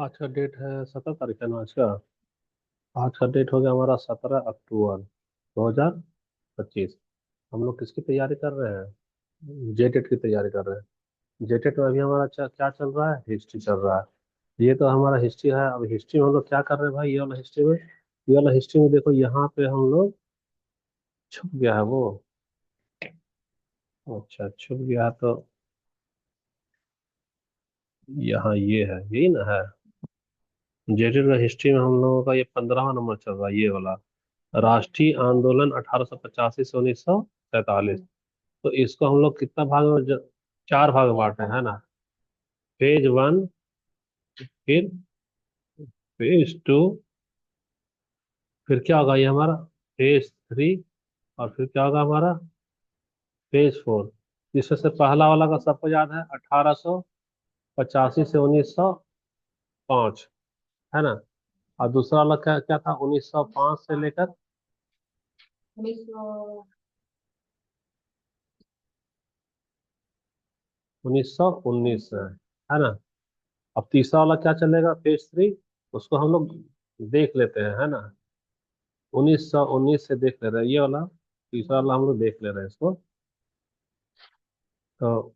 आज का डेट है 17 तारीख है ना आज का। आज का डेट हो गया हमारा 17 अक्टूबर 2025। हम लोग किसकी तैयारी कर रहे हैं? जेटेट की तैयारी कर रहे हैं। जेटेट में अभी हमारा क्या चल रहा है? हिस्ट्री चल रहा है। ये तो हमारा हिस्ट्री है। अब हिस्ट्री में हम लोग क्या कर रहे हैं भाई? ये वाला हिस्ट्री में देखो, यहाँ पे हम लोग छुप गया है वो। अच्छा, छुप गया है तो यहाँ ये है, यही ना है। जेटेट का हिस्ट्री में हम लोगों का ये 15वां नंबर चल रहा है, ये वाला। राष्ट्रीय आंदोलन 1885 से 1947। तो इसको हम लोग कितना भाग में चार भाग में बांटे हैं ना। फेज 1, फिर फेज 2, फिर क्या होगा ये हमारा फेज 3, और फिर क्या होगा हमारा फेज 4। जिसमें से पहला वाला का सबको याद है, 1885 से 1905, है ना। और दूसरा वाला क्या क्या था, 1905 से लेकर 1919 है ना। अब तीसरा वाला क्या चलेगा, फेज 3। उसको हम लोग देख लेते हैं, है ना। 1919 से देख ले रहे हैं ये वाला। तीसरा वाला हम लोग देख ले रहे हैं इसको। तो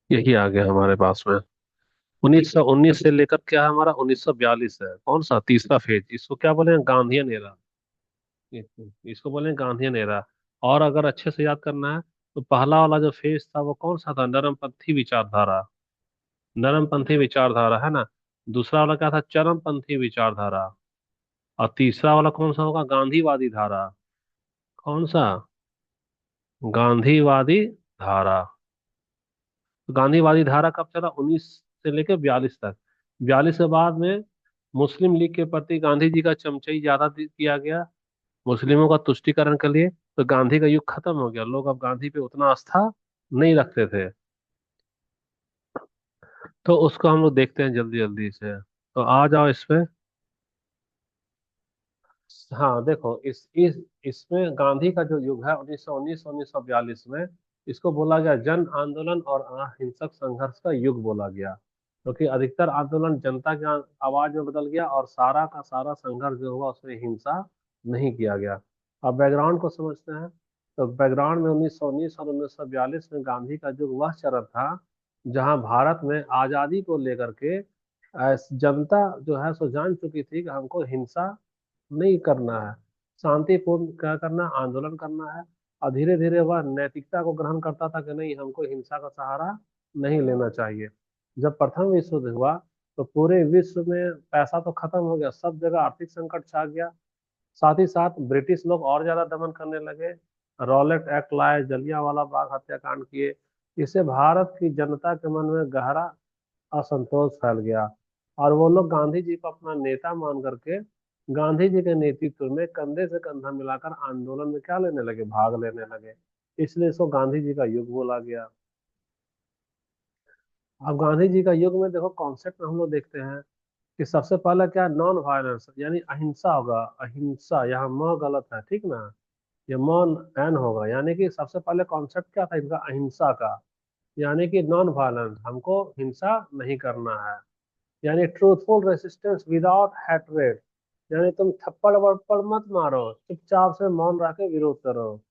यही आ गया हमारे पास में। 1919 से लेकर क्या है हमारा, 1942 है। कौन सा तीसरा फेज, इसको क्या बोले, गांधीयन एरा। इसको बोले गांधीयन एरा। और अगर अच्छे से याद करना है, तो पहला वाला जो फेज था वो कौन सा था, नरमपंथी विचारधारा। नरमपंथी विचारधारा, है ना। दूसरा वाला क्या था, चरमपंथी विचारधारा। और तीसरा वाला कौन सा होगा, गांधीवादी धारा। कौन सा, गांधीवादी धारा। तो गांधीवादी धारा कब चला, 19 से लेकर 42 तक। 42 के बाद में मुस्लिम लीग के प्रति गांधी जी का चमचाई ज्यादा किया गया, मुस्लिमों का तुष्टीकरण के लिए। तो गांधी का युग खत्म हो गया, लोग अब गांधी पे उतना आस्था नहीं रखते थे। तो उसको हम लोग देखते हैं जल्दी जल्दी से, तो आ जाओ इस पे। हाँ देखो, इस इसमें गांधी का जो युग है, 1919 1942 में, इसको बोला गया जन आंदोलन और अहिंसक संघर्ष का युग बोला गया। क्योंकि अधिकतर आंदोलन जनता की आवाज में बदल गया, और सारा का सारा संघर्ष जो हुआ उसमें हिंसा नहीं किया गया। अब बैकग्राउंड को समझते हैं। तो बैकग्राउंड में 1919 और 1942 में गांधी का युग वह चरण था जहां भारत में आजादी को लेकर के जनता जो है सो जान चुकी थी कि हमको हिंसा नहीं करना है, शांतिपूर्ण क्या करना, आंदोलन करना है। और धीरे धीरे वह नैतिकता को ग्रहण करता था कि नहीं, हमको हिंसा का सहारा नहीं लेना चाहिए। जब प्रथम विश्व युद्ध हुआ, तो पूरे विश्व में पैसा तो खत्म हो गया, सब जगह आर्थिक संकट छा गया। साथ ही साथ ब्रिटिश लोग और ज्यादा दमन करने लगे, रॉलेट एक्ट लाए, जलियांवाला बाग हत्याकांड किए। इससे भारत की जनता के मन में गहरा असंतोष फैल गया, और वो लोग गांधी जी को अपना नेता मान करके गांधी जी के नेतृत्व में कंधे से कंधा मिलाकर आंदोलन में क्या लेने लगे, भाग लेने लगे। इसलिए इसको गांधी जी का युग बोला गया। अब गांधी जी का युग में देखो, कॉन्सेप्ट हम लोग देखते हैं कि सबसे पहला क्या, नॉन वायलेंस यानी अहिंसा होगा। अहिंसा, यहाँ म गलत है, ठीक ना। ये म एन होगा, यानी कि सबसे पहले कॉन्सेप्ट क्या था इनका, अहिंसा का। यानी कि नॉन वायलेंस, हमको हिंसा नहीं करना है। यानी ट्रूथफुल रेसिस्टेंस विदाउट हैट्रेड। यानी तुम थप्पड़ वप्पड़ मत मारो, चुपचाप से मौन रह के विरोध करो।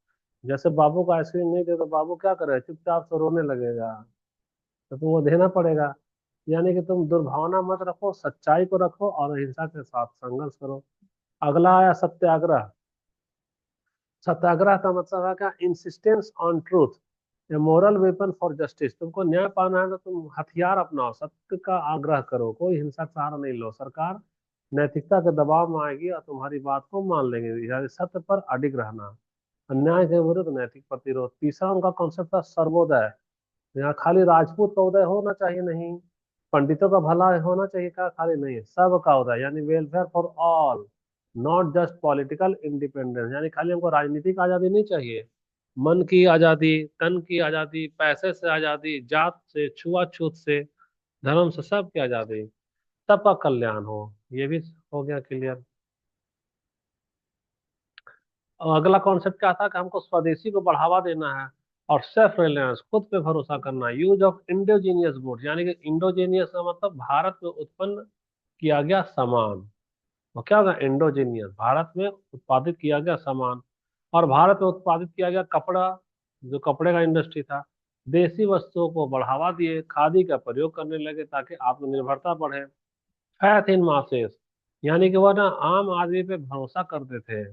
जैसे बाबू को आइसक्रीम नहीं दे तो बाबू क्या करे, चुपचाप से रोने लगेगा, तो तुमको देना पड़ेगा। यानी कि तुम दुर्भावना मत रखो, सच्चाई को रखो और अहिंसा के साथ संघर्ष करो। अगला आया सत्याग्रह। सत्याग्रह का मतलब है क्या, insistence on truth, A moral weapon for justice. तुमको न्याय पाना है तो तुम हथियार अपनाओ, सत्य का आग्रह करो, कोई हिंसा का सहारा नहीं लो। सरकार नैतिकता के दबाव में आएगी और तुम्हारी बात को मान लेंगे, यानी सत्य पर अडिग रहना। अन्याय के विरुद्ध नैतिक प्रतिरोध। तीसरा उनका कॉन्सेप्ट था सर्वोदय। यहाँ खाली राजपूत का उदय होना चाहिए नहीं, पंडितों का भला होना चाहिए क्या, खाली नहीं, सबका उदय, यानी welfare for all. Not just political independence, यानी खाली हमको राजनीतिक आजादी नहीं चाहिए, मन की आजादी, तन की आजादी, पैसे से आजादी, जात से, छुआछूत से, धर्म से, सब की आजादी, सबका कल्याण हो। ये भी हो गया क्लियर। और अगला कॉन्सेप्ट क्या था कि हमको स्वदेशी को बढ़ावा देना है, और सेल्फ रिलायंस, खुद पे भरोसा करना, यूज ऑफ इंडोजीनियस गुड्स, यानी कि इंडोजीनियस का मतलब भारत में उत्पन्न किया गया सामान। और क्या होगा इंडोजीनियस, भारत में उत्पादित किया गया सामान, और भारत में उत्पादित किया गया कपड़ा, जो कपड़े का इंडस्ट्री था। देसी वस्तुओं को बढ़ावा दिए, खादी का प्रयोग करने लगे ताकि आत्मनिर्भरता बढ़े। फैथ इन मासेस, यानी कि वह ना आम आदमी पे भरोसा करते थे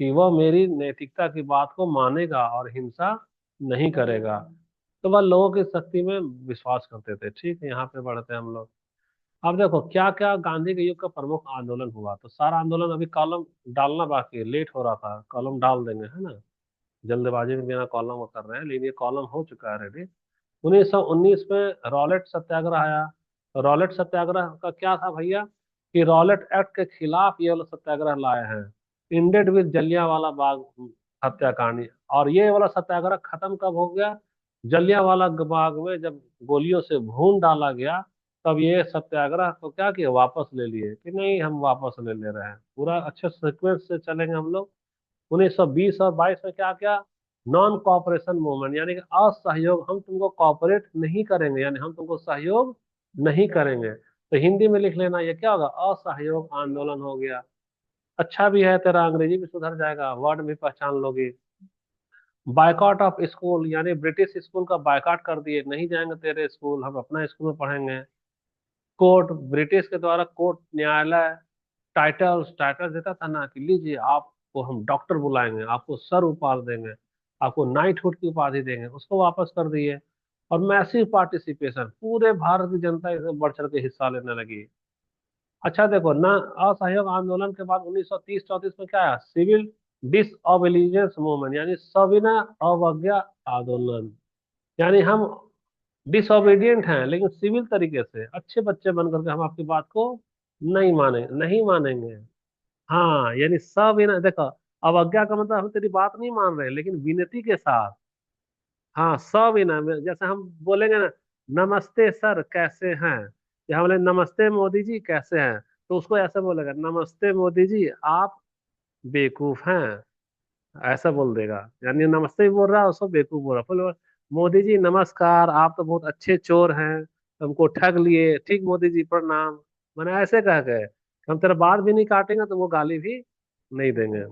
कि वह मेरी नैतिकता की बात को मानेगा और हिंसा नहीं करेगा। तो वह लोगों की शक्ति में विश्वास करते थे। ठीक है, यहाँ पे बढ़ते हैं हम लोग। अब देखो क्या क्या गांधी के युग का प्रमुख आंदोलन हुआ, तो सारा आंदोलन अभी कॉलम डालना बाकी है, लेट हो रहा था, कॉलम डाल देंगे है ना, जल्दबाजी में बिना कॉलम वो कर रहे हैं, लेकिन ये कॉलम हो चुका है रेडी। 1919 में रॉलेट सत्याग्रह आया। तो रॉलेट सत्याग्रह का क्या था भैया, कि रॉलेट एक्ट के खिलाफ ये वाला सत्याग्रह लाए हैं, इंडेड विद जलियांवाला बाग हत्याकांड। और ये वाला सत्याग्रह खत्म कब हो गया, जलियांवाला बाग में जब गोलियों से भून डाला गया, तब ये सत्याग्रह को क्या किया, वापस ले लिए कि नहीं हम वापस ले रहे हैं। पूरा अच्छे सीक्वेंस से चलेंगे हम लोग। 1920 और 22 में क्या क्या, नॉन कॉपरेशन मूवमेंट, यानी कि असहयोग, हम तुमको कॉपरेट नहीं करेंगे, यानी हम तुमको सहयोग नहीं करेंगे। तो हिंदी में लिख लेना, ये क्या होगा, असहयोग आंदोलन हो गया। अच्छा भी है, तेरा अंग्रेजी भी सुधर जाएगा, वर्ड भी पहचान लोगे। बायकॉट ऑफ स्कूल, यानी ब्रिटिश स्कूल का बायकॉट कर दिए, नहीं जाएंगे तेरे स्कूल, हम अपना स्कूल में पढ़ेंगे। कोर्ट, ब्रिटिश के द्वारा कोर्ट, न्यायालय, टाइटल्स, टाइटल देता था ना कि लीजिए आपको हम डॉक्टर बुलाएंगे, आपको सर उपाधि देंगे, आपको नाइटहुड की उपाधि देंगे, उसको वापस कर दिए। और मैसिव पार्टिसिपेशन, पूरे भारत की जनता इसमें बढ़ चढ़ के हिस्सा लेने लगी। अच्छा देखो ना, असहयोग आंदोलन के बाद 1930-34 में क्या है, सिविल डिसओबीडियंस मूवमेंट, यानी सविनय अवज्ञा आंदोलन। यानी हम डिसोबीडियंट हैं लेकिन सिविल तरीके से अच्छे बच्चे बन करके हम आपकी बात को नहीं मानेंगे। हाँ, यानी सविनय, देखो अवज्ञा का मतलब हम तेरी बात नहीं मान रहे लेकिन विनती के साथ। हाँ, सविनय जैसे हम बोलेंगे ना, नमस्ते सर कैसे हैं, या हम बोले नमस्ते मोदी जी कैसे हैं, तो उसको ऐसे बोलेगा, नमस्ते मोदी जी आप बेवकूफ हैं, ऐसा बोल देगा। यानी नमस्ते भी बोल रहा है, उसको बेवकूफ बोल रहा है। बोले, मोदी जी नमस्कार, आप तो बहुत अच्छे चोर हैं, हमको ठग लिए, ठीक मोदी जी प्रणाम। मैंने ऐसे कह गए, हम तेरा बात भी नहीं काटेंगे तो वो गाली भी नहीं देंगे।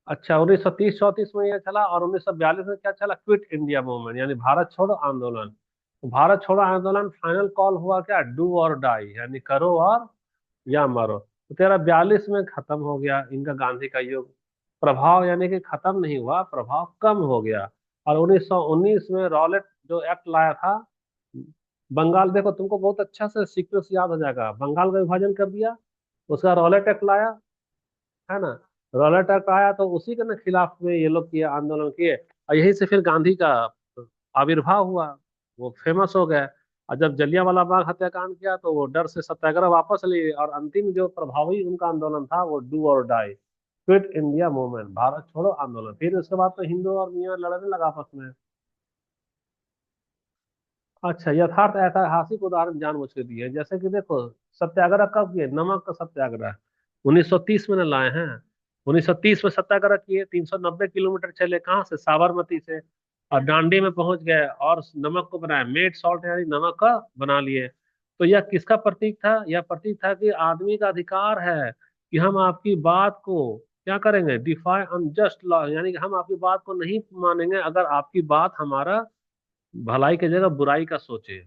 अच्छा, 1930-34 में ये चला, और 1942 में क्या चला, क्विट इंडिया मूवमेंट, यानी भारत छोड़ो आंदोलन। तो भारत छोड़ो आंदोलन फाइनल कॉल हुआ क्या, डू और डाई, यानी करो और या मरो। तो तेरा 42 में खत्म हो गया इनका गांधी का युग। प्रभाव यानी कि खत्म नहीं हुआ, प्रभाव कम हो गया। और 1919 में रॉलेट जो एक्ट लाया था, बंगाल, देखो तुमको बहुत अच्छा से सीक्वेंस याद हो जाएगा, बंगाल का विभाजन कर दिया, उसका रॉलेट एक्ट लाया, है ना। रॉलेट एक्ट आया तो उसी के ना खिलाफ में ये लोग किए, आंदोलन किए, और यहीं से फिर गांधी का आविर्भाव हुआ, वो फेमस हो गए। और जब जलियांवाला बाग हत्याकांड किया तो वो डर से सत्याग्रह वापस लिए, और अंतिम जो प्रभावी उनका आंदोलन था वो do or die, quit India movement, Bharat छोड़ो आंदोलन। फिर उसके बाद तो हिंदू और मियां लड़ने लगा आपस में। अच्छा, यथार्थ ऐतिहासिक उदाहरण जानबूझ के दिए, जैसे कि देखो, सत्याग्रह कब किए, नमक का सत्याग्रह 1930 में न लाए हैं। 1930 में सत्याग्रह किए, 390 किलोमीटर चले, कहाँ से, साबरमती से, और दांडी में पहुंच गए, और नमक को बनाया, मेड सॉल्ट, यानी नमक का बना लिए। तो यह किसका प्रतीक था, यह प्रतीक था कि आदमी का अधिकार है कि हम आपकी बात को क्या करेंगे, डिफाई अनजस्ट लॉ, यानी कि हम आपकी बात को नहीं मानेंगे अगर आपकी बात हमारा भलाई की जगह बुराई का सोचे।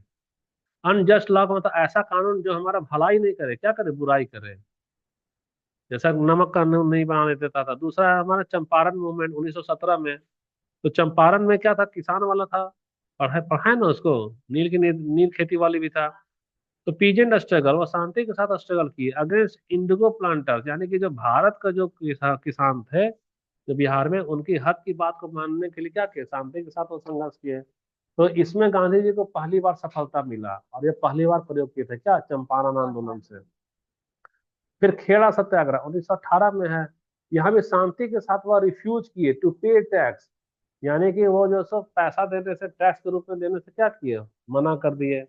अनजस्ट लॉ का मतलब ऐसा कानून जो हमारा भलाई नहीं करे, क्या करे, बुराई करे। जैसा नमक कानून नहीं बनाने देता था। दूसरा है हमारा चंपारण मूवमेंट 1917 में। तो चंपारण में क्या था, किसान वाला था, पढ़ा है ना उसको, नील की नील खेती वाली भी था। तो पीजेंट स्ट्रगल, वो शांति के साथ स्ट्रगल किए अगेंस्ट इंडिगो प्लांटर्स, यानी कि जो भारत का जो किसान थे, जो बिहार में, उनकी हक की बात को मानने के लिए क्या किए, शांति के साथ वो संघर्ष किए। तो इसमें गांधी जी को पहली बार सफलता मिला, और ये पहली बार प्रयोग किए थे क्या, चंपारण आंदोलन से। फिर खेड़ा सत्याग्रह 1918 में है। यहाँ भी शांति के साथ वह रिफ्यूज किए टू पे टैक्स, यानी कि वो जो सब पैसा देने से, टैक्स के रूप में देने से क्या किए, मना कर दिए।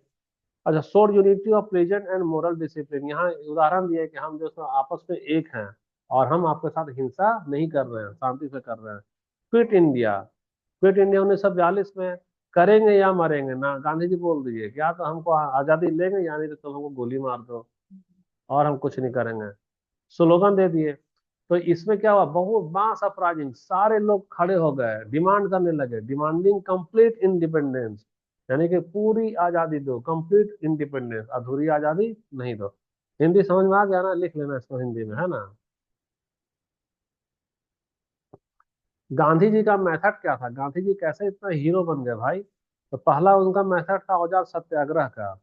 अच्छा, showed unity of present and moral discipline, यहाँ उदाहरण दिया है कि हम जो सो आपस में एक हैं और हम आपके साथ हिंसा नहीं कर रहे हैं, शांति से कर रहे हैं। क्विट इंडिया, क्विट इंडिया 1942 में, करेंगे या मरेंगे ना, गांधी जी बोल दिए कि या तो हमको आजादी लेंगे या नहीं तो तुम हमको गोली मार दो, और हम कुछ नहीं करेंगे, स्लोगन दे दिए। तो इसमें क्या हुआ, बहुत मास अपराइजिंग, सारे लोग खड़े हो गए, डिमांड करने लगे, डिमांडिंग कंप्लीट इंडिपेंडेंस, यानी कि पूरी आजादी दो, कंप्लीट इंडिपेंडेंस, अधूरी आजादी नहीं दो। हिंदी समझ में आ गया ना, लिख लेना इसको हिंदी में, है ना। गांधी जी का मेथड क्या था, गांधी जी कैसे इतना हीरो बन गए भाई। तो पहला उनका मेथड था औजार सत्याग्रह का।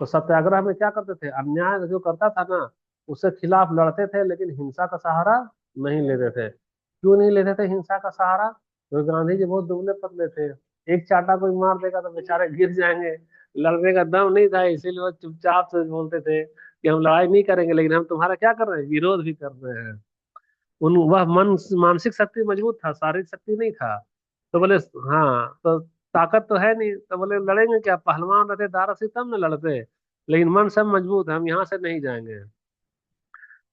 तो सत्याग्रह में क्या करते थे, अन्याय जो करता था ना उसके खिलाफ लड़ते थे, लेकिन हिंसा का सहारा नहीं लेते थे। क्यों नहीं लेते थे हिंसा का सहारा, क्योंकि गांधी जी बहुत दुबले पतले थे, एक चाटा कोई मार देगा तो बेचारे गिर जाएंगे, लड़ने का दम नहीं था, इसीलिए वो चुपचाप से बोलते थे कि हम लड़ाई नहीं करेंगे, लेकिन हम तुम्हारा क्या कर रहे हैं, विरोध भी कर रहे हैं। उन वह मन मानसिक शक्ति मजबूत था, शारीरिक शक्ति नहीं था। तो बोले, हाँ तो ताकत तो है नहीं, तो बोले लड़ेंगे क्या, पहलवान रहते दारा तब न लड़ते, लेकिन मन सब मजबूत है, हम यहाँ से नहीं जाएंगे।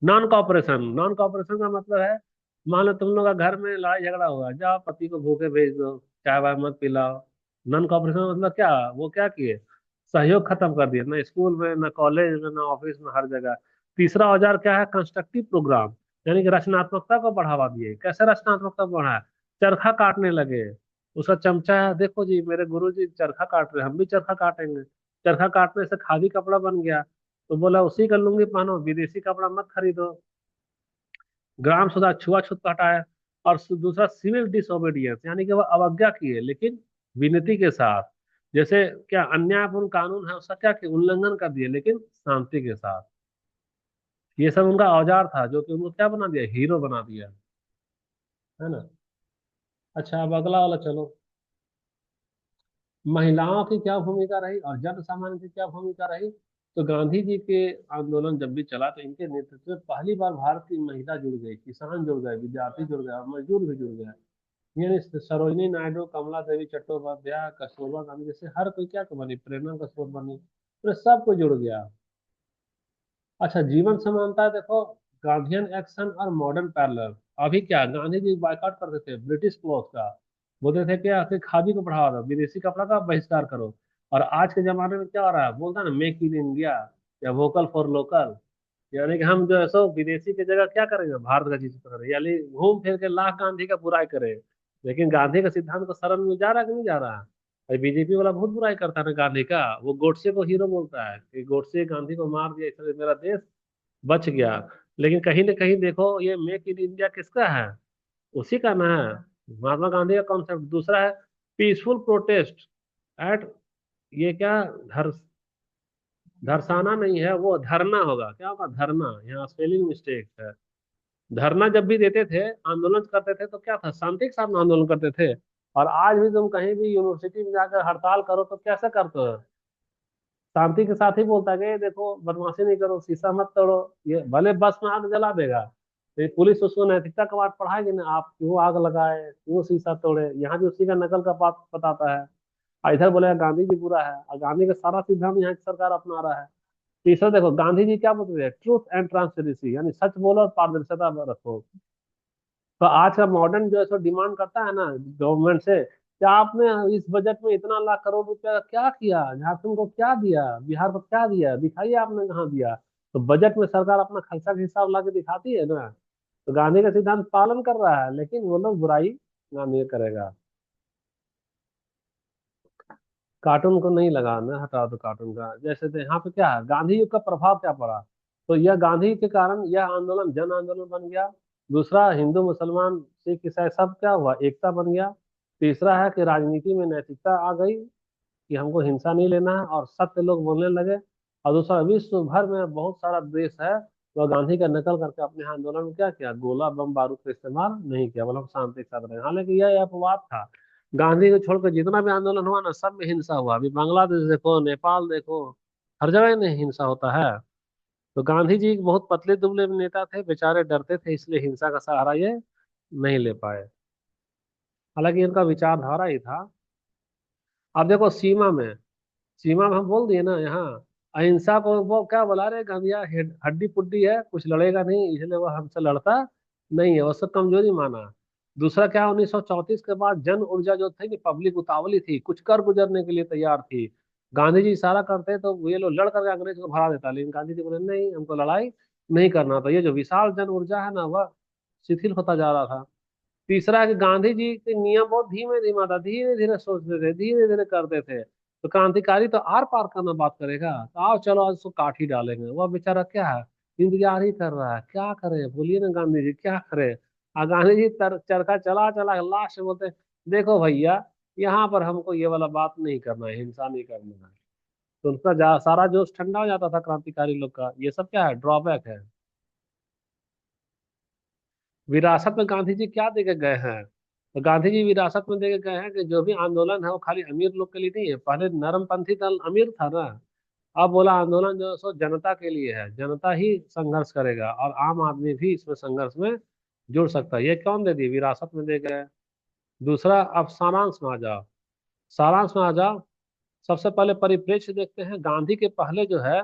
नॉन कॉपरेशन, नॉन कॉपरेशन का मतलब है, मान लो तुम लोग का घर में लड़ाई झगड़ा हुआ, जाओ पति को भूखे भेज दो, चाय वाय मत पिलाओ। नॉन कॉपरेशन मतलब क्या, वो क्या किए, सहयोग खत्म कर दिए, ना स्कूल में ना कॉलेज में ना ऑफिस में, हर जगह। तीसरा औजार क्या है, कंस्ट्रक्टिव प्रोग्राम, यानी कि रचनात्मकता को बढ़ावा दिए। कैसे रचनात्मकता बढ़ाया, चरखा काटने लगे, उसका चमचा है, देखो जी मेरे गुरु जी चरखा काट रहे हैं, हम भी चरखा काटेंगे। चरखा काटने से खादी कपड़ा बन गया, तो बोला उसी का लुंगी पहनो, विदेशी कपड़ा मत खरीदो। ग्राम सुधार, छुआछूत को हटाया। और दूसरा सिविल डिसोबीडियंस, यानी कि वह अवज्ञा किए लेकिन विनती के साथ। जैसे क्या अन्यायपूर्ण कानून है उसका क्या किया, उल्लंघन कर दिए लेकिन शांति के साथ। ये सब उनका औजार था जो कि उनको क्या बना दिया, हीरो बना दिया, है ना। अच्छा, अब अगला वाला चलो, महिलाओं की क्या भूमिका रही और जन सामान्य की क्या भूमिका रही। तो गांधी जी के आंदोलन जब भी चला तो इनके नेतृत्व में पहली बार भारत की महिला जुड़ गई, किसान जुड़ गए, विद्यार्थी जुड़ गए और मजदूर भी जुड़ गए। यानी सरोजिनी नायडू, कमला देवी चट्टोपाध्याय, कस्तूरबा गांधी जैसे हर कोई क्या तो बनी, प्रेरणा का स्रोत बनी, तो सब कोई जुड़ गया। अच्छा, जीवन समानता देखो, गांधीयन एक्शन और मॉडर्न पैरेलल। अभी क्या, गांधी जी बायकॉट करते थे ब्रिटिश क्लॉथ का, बोलते थे क्या कि खादी को बढ़ावा दो, विदेशी कपड़ा का बहिष्कार करो। और आज के जमाने में क्या हो रहा है, बोलता है ना मेक इन इंडिया या वोकल फॉर लोकल, यानी कि हम जो है सो विदेशी की जगह क्या करेंगे, भारत का चीज करें, यानी घूम फिर के लाख गांधी का बुराई करें। लेकिन गांधी का सिद्धांत को शरण में जा रहा है कि नहीं जा रहा है। बीजेपी वाला बहुत बुराई करता है ना गांधी का, वो गोडसे को हीरो बोलता है कि गोडसे गांधी को मार दिया, इसलिए मेरा देश बच गया। लेकिन कहीं ना कहीं देखो ये मेक इन इंडिया किसका है, उसी का ना है, महात्मा गांधी का कॉन्सेप्ट। दूसरा है पीसफुल प्रोटेस्ट एट, ये क्या, धर धरसाना नहीं है, वो धरना होगा, क्या होगा धरना, यहाँ स्पेलिंग मिस्टेक है। धरना जब भी देते थे, आंदोलन करते थे, तो क्या था, शांति के साथ आंदोलन करते थे। और आज भी तुम कहीं भी यूनिवर्सिटी में जाकर हड़ताल करो तो कैसे करते हो, शांति के साथ ही बोलता है कि "ये देखो बदमाशी नहीं करो, शीशा मत तोड़ो"। ये भले बस में आग जला देगा, तो ये पुलिस उसको नैतिकता का पाठ पढ़ाएगी ना, आप क्यों आग लगाए, क्यों शीशा तोड़े, यहाँ भी उसी का नकल का पाठ बताता है। और इधर बोलेगा गांधी जी बुरा है, और गांधी का सारा सिद्धांत यहाँ की सरकार अपना रहा है। तीसरा देखो, गांधी जी क्या बोलते थे, ट्रूथ एंड ट्रांसपेरेंसी, यानी सच बोलो और पारदर्शिता रखो। तो आज का मॉडर्न जो है सो डिमांड करता है ना गवर्नमेंट से, क्या आपने इस बजट में इतना लाख करोड़ रुपया क्या किया, झारखंड को क्या दिया, बिहार को क्या दिया, दिखाइए आपने कहाँ दिया। तो बजट में सरकार अपना खर्चा का हिसाब ला के दिखाती है ना। तो गांधी का सिद्धांत पालन कर रहा है, लेकिन वो लोग बुराई गांधी करेगा। कार्टून को नहीं लगाना, हटा दो कार्टून का। जैसे तो यहाँ पे क्या है, गांधी युग का प्रभाव क्या पड़ा, तो यह गांधी के कारण यह आंदोलन जन आंदोलन बन गया। दूसरा, हिंदू मुसलमान सिख ईसाई सब क्या हुआ, एकता बन गया। तीसरा है कि राजनीति में नैतिकता आ गई, कि हमको हिंसा नहीं लेना है और सत्य लोग बोलने लगे। और दूसरा, विश्व भर में बहुत सारा देश है वह गांधी का नकल करके अपने आंदोलन में क्या किया, गोला बम बारूद का इस्तेमाल नहीं किया, मतलब शांति के साथ रहे। हालांकि यह अपवाद था, गांधी को छोड़कर जितना भी आंदोलन हुआ ना सब में हिंसा हुआ। अभी बांग्लादेश देखो, नेपाल देखो, हर जगह नहीं हिंसा होता है। तो गांधी जी एक बहुत पतले दुबले नेता थे, बेचारे डरते थे, इसलिए हिंसा का सहारा ये नहीं ले पाए। हालांकि इनका विचारधारा ही था। अब देखो सीमा में, सीमा हम बोल दिए ना यहाँ। अहिंसा को वो क्या बोला रहे गांधिया, हड्डी पुड्डी है, कुछ लड़ेगा नहीं, इसलिए वो हमसे लड़ता नहीं है, वो सब कमजोरी माना। दूसरा क्या, 1934 के बाद जन ऊर्जा जो थी कि पब्लिक उतावली थी, कुछ कर गुजरने के लिए तैयार थी। गांधी जी इशारा करते तो ये लोग लड़ करके अंग्रेज को भगा देता, लेकिन गांधी जी बोले नहीं, हमको लड़ाई नहीं करना। तो ये जो विशाल जन ऊर्जा है ना, वह शिथिल होता जा रहा था। तीसरा है कि गांधी जी के नियम बहुत धीमे धीमा था, धीरे धीरे सोचते थे, धीरे धीरे करते थे। तो क्रांतिकारी तो आर पार करना बात करेगा, तो आओ चलो आज उसको काट ही डालेंगे। वह बेचारा क्या है, इंतजार ही कर रहा है, क्या करे बोलिए ना गांधी जी, क्या करे। गांधी जी चरखा चला चला लास्ट में बोलते देखो भैया, यहाँ पर हमको ये वाला बात नहीं करना है, हिंसा नहीं करना है। तो उनका सारा जोश ठंडा हो जाता था क्रांतिकारी लोग का। ये सब क्या है, ड्रॉबैक है। विरासत में गांधी जी क्या देके गए हैं? तो गांधी जी विरासत में देके गए हैं कि जो भी आंदोलन है वो खाली अमीर लोग के लिए नहीं है। पहले नरमपंथी दल अमीर था ना, अब बोला आंदोलन जो है सो जनता के लिए है, जनता ही संघर्ष करेगा और आम आदमी भी इसमें संघर्ष में जुड़ सकता है। ये कौन दे दिए, विरासत में दे गए। दूसरा, अब सारांश में आ जाओ। सारांश में आ जाओ। सबसे पहले परिप्रेक्ष्य देखते हैं। गांधी के पहले जो है,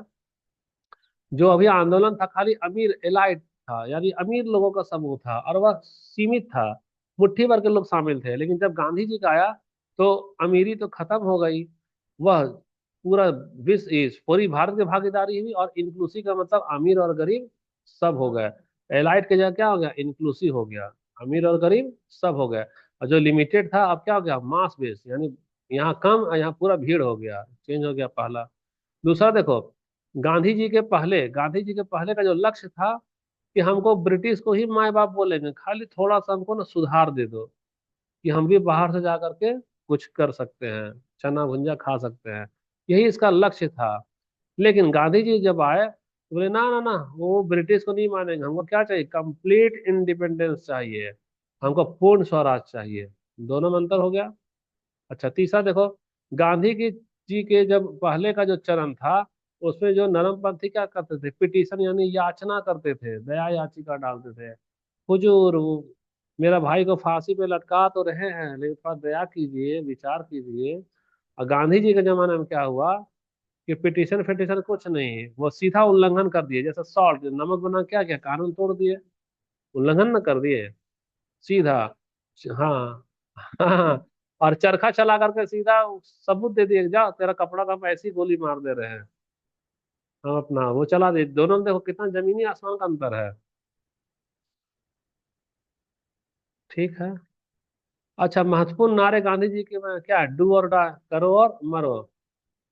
जो अभी आंदोलन था, खाली अमीर एलाइट था, यानी अमीर लोगों का समूह था और वह सीमित था, मुट्ठी भर के लोग शामिल थे। लेकिन जब गांधी जी का आया तो अमीरी तो खत्म हो गई, वह पूरा विश्व इस पूरी भारत की भागीदारी हुई, और इंक्लूसिव का मतलब अमीर और गरीब सब हो गए। एलाइट के जगह क्या हो गया, इंक्लूसिव हो गया, अमीर और गरीब सब हो गए। और जो लिमिटेड था अब क्या हो गया, मास बेस, यानी यहाँ कम और यहाँ पूरा भीड़ हो गया, चेंज हो गया पहला। दूसरा देखो, गांधी जी के पहले का जो लक्ष्य था कि हमको ब्रिटिश को ही माए बाप बोलेंगे, खाली थोड़ा सा हमको ना सुधार दे दो कि हम भी बाहर से जा करके कुछ कर सकते हैं, चना भुंजा खा सकते हैं, यही इसका लक्ष्य था। लेकिन गांधी जी जब आए तो बोले ना ना ना, वो ब्रिटिश को नहीं मानेंगे, हमको क्या चाहिए, कंप्लीट इंडिपेंडेंस चाहिए, हमको पूर्ण स्वराज चाहिए। दोनों में अंतर हो गया। अच्छा, तीसरा देखो, गांधी जी के जब पहले का जो चरण था, उसमें जो नरमपंथी क्या करते थे, पिटीशन यानी याचना करते थे, दया याचिका डालते थे। हुजूर, मेरा भाई को फांसी पे लटका तो रहे हैं, लेकिन थोड़ा दया कीजिए, विचार कीजिए। और गांधी जी के जमाने में क्या हुआ कि पिटीशन फिटिशन कुछ नहीं, वो सीधा उल्लंघन कर दिए, जैसे सॉल्ट नमक बना, क्या क्या कानून तोड़ दिए, उल्लंघन न कर दिए सीधा। हाँ हाँ। और चरखा चला करके सीधा सबूत दे दिए, जाओ तेरा कपड़ा का हम ऐसी गोली मार दे रहे हैं। हम अपना वो चला दे, दोनों में देखो कितना जमीनी आसमान का अंतर है। ठीक है। अच्छा, महत्वपूर्ण नारे गांधी जी के में क्या, डू और डाई, करो और मरो।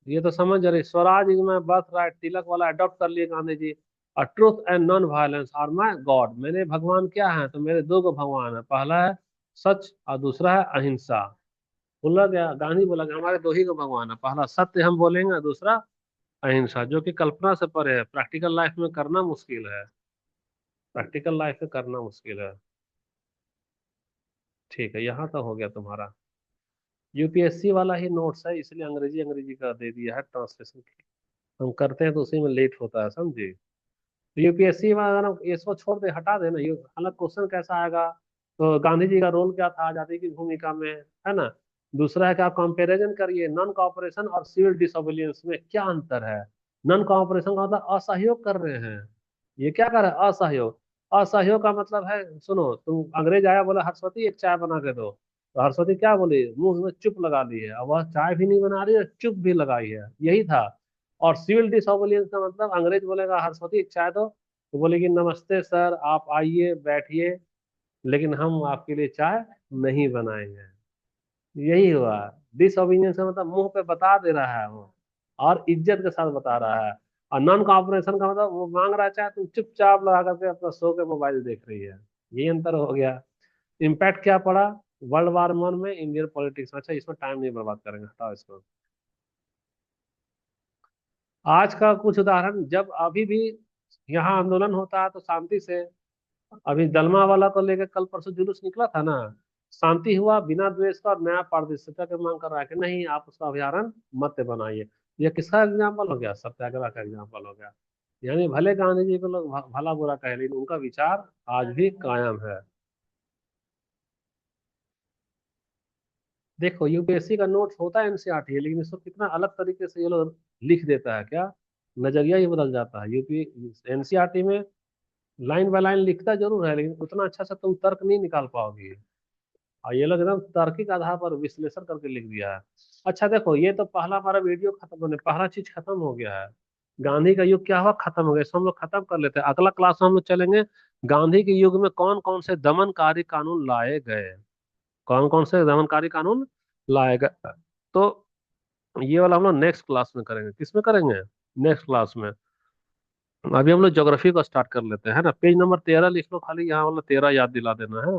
ये तो समझ रहे, swaraj is my birth right, Tilak वाला अडॉप्ट कर लिए गांधी जी। और truth and non violence are my god, मेरे भगवान क्या है, तो मेरे दो गो भगवान है, पहला है सच और दूसरा है अहिंसा। बोला गया, गांधी बोला कि हमारे दो ही को भगवान है, पहला सत्य हम बोलेंगे, दूसरा अहिंसा, जो कि कल्पना से परे है, प्रैक्टिकल लाइफ में करना मुश्किल है, प्रैक्टिकल लाइफ में करना मुश्किल है। ठीक है, यहाँ तो हो गया तुम्हारा। यूपीएससी वाला ही नोट्स है, इसलिए अंग्रेजी अंग्रेजी का दे दिया है ट्रांसलेशन की। हम करते हैं तो उसी में लेट होता है, समझे। तो यूपीएससी में अगर हम इसको छोड़ दे, हटा देना, ये अलग क्वेश्चन कैसा आएगा, तो गांधी जी का रोल क्या था आजादी की भूमिका में, है ना। दूसरा है कि आप कंपेरिजन करिए, नॉन कॉपरेशन और सिविल डिसोबीडियंस में क्या अंतर है। नॉन कॉपरेशन का मतलब असहयोग कर रहे हैं, ये क्या कर रहा है, असहयोग। असहयोग का मतलब है, सुनो तुम, अंग्रेज आया बोला हर्षवती एक चाय बना के दो, तो हर्षवती क्या बोली, मुंह में चुप लगा ली है, अब वह चाय भी नहीं बना रही है, चुप भी लगाई है, यही था। और सिविल डिसोबीडियंस का मतलब, अंग्रेज बोलेगा हर्षवती एक चाय दो, तो बोलेगी नमस्ते सर, आप आइए बैठिए, लेकिन हम आपके लिए चाय नहीं बनाएंगे। यही हुआ। डिसोबीडियंस का मतलब मुंह पे बता दे रहा है वो, और इज्जत के साथ बता रहा है। और नॉन कॉपरेशन का मतलब वो मांग रहा है चाहे, तुम चुपचाप लगा करके अपना सो के मोबाइल देख रही है। यही अंतर हो गया। इम्पैक्ट क्या पड़ा वर्ल्ड वार 1 में इंडियन पॉलिटिक्स। अच्छा, इसमें टाइम नहीं बर्बाद करेंगे, हटाओ इसको। आज का कुछ उदाहरण, जब अभी भी यहाँ आंदोलन होता है तो शांति से, अभी दलमा वाला को लेकर कल परसों जुलूस निकला था ना, शांति हुआ, बिना द्वेष का, और न्याय पारदर्शिता की मांग कर रहा है कि नहीं आप उसका अभ्यारण्य मत बनाइए। यह किसका एग्जाम्पल हो गया, सत्याग्रह का एग्जाम्पल हो गया। यानी भले गांधी जी को लोग भला बुरा कहे, लेकिन उनका विचार आज भी कायम है। देखो यूपीएससी का नोट्स होता है एनसीईआरटी है, लेकिन इसको कितना अलग तरीके से ये लोग लिख देता है क्या, नजरिया ही बदल जाता है। यूपी एनसीईआरटी में लाइन बाय लाइन लिखता जरूर है, लेकिन उतना अच्छा से तुम तर्क नहीं निकाल पाओगे। और ये लोग एकदम तार्किक आधार पर विश्लेषण करके लिख दिया है। अच्छा देखो, ये तो पहला हमारा वीडियो खत्म होने, पहला चीज खत्म हो गया है। गांधी का युग क्या हुआ, खत्म हो गया, इसको हम लोग खत्म कर लेते हैं। अगला क्लास में हम लोग चलेंगे गांधी के युग में कौन कौन से दमनकारी कानून लाए गए, कौन कौन से दमनकारी कानून लाए गए। तो ये वाला हम लोग नेक्स्ट क्लास में करेंगे, किस में करेंगे, नेक्स्ट क्लास में। अभी हम लोग ज्योग्राफी को स्टार्ट कर लेते हैं, है ना। पेज नंबर 13 लिख लो, खाली यहाँ वाला 13 याद दिला देना है।